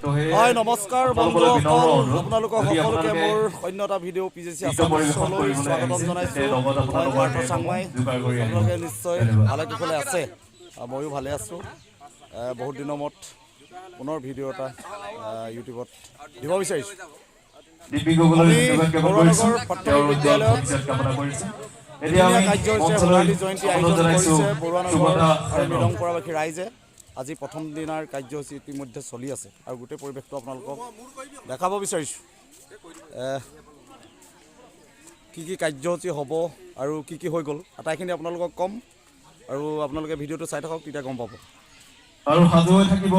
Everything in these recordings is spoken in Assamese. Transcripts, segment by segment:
হয় নমস্কাৰ বন্ধুসকল আপোনালোকক সকলোকে মোৰ অন্যটা ভিডিঅ' পিজিচি আছামলৈ স্বাগতম জনাইছোঁ মই পাৰ্থ চাংমাই আপোনালোকে নিশ্চয় ভালে কুশলে আছে ময়ো ভালে আছোঁ বহুত দিনৰ মূৰত পুনৰ ভিডিঅ' এটা ইউটিউবত দিব বিচাৰিছোঁ আমি বৰুৱানগৰ প্ৰাথমিক বিদ্যালয়ত কাৰ্যসূচীৰে সোণালী জয়ন্তী আয়োজন কৰিছে বৰুৱানগৰ আৰু মিলংপৰাবাসী ৰাইজে আজি প্ৰথম দিনাৰ কাৰ্যসূচী ইতিমধ্যে চলি আছে আৰু গোটেই পৰিৱেশটো আপোনালোকক দেখাব বিচাৰিছোঁ কি কাৰ্যসূচী হ'ব আৰু কি হৈ গ'ল আটাইখিনি আপোনালোকক ক'ম আৰু আপোনালোকে ভিডিঅ'টো চাই থাকক তেতিয়া গম পাব আৰু সাজু হৈ থাকিব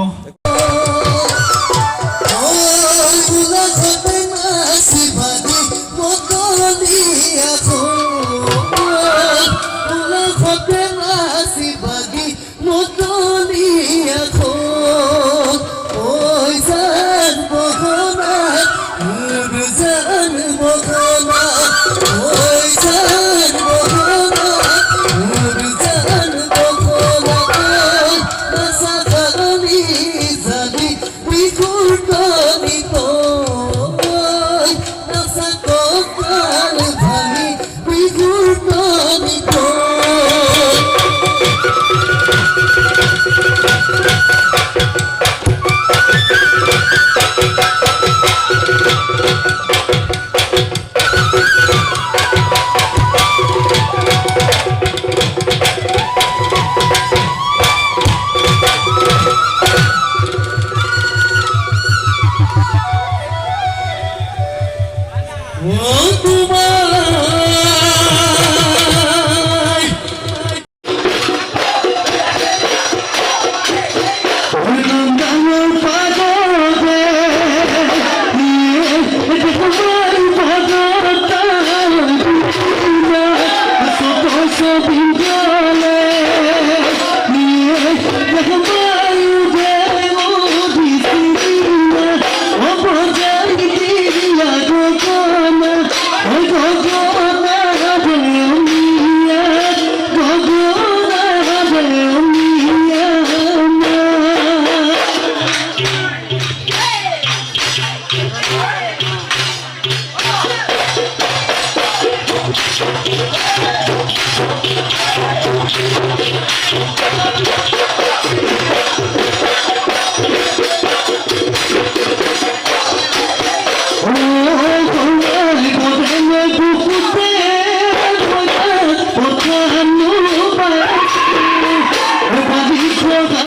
তোমাৰ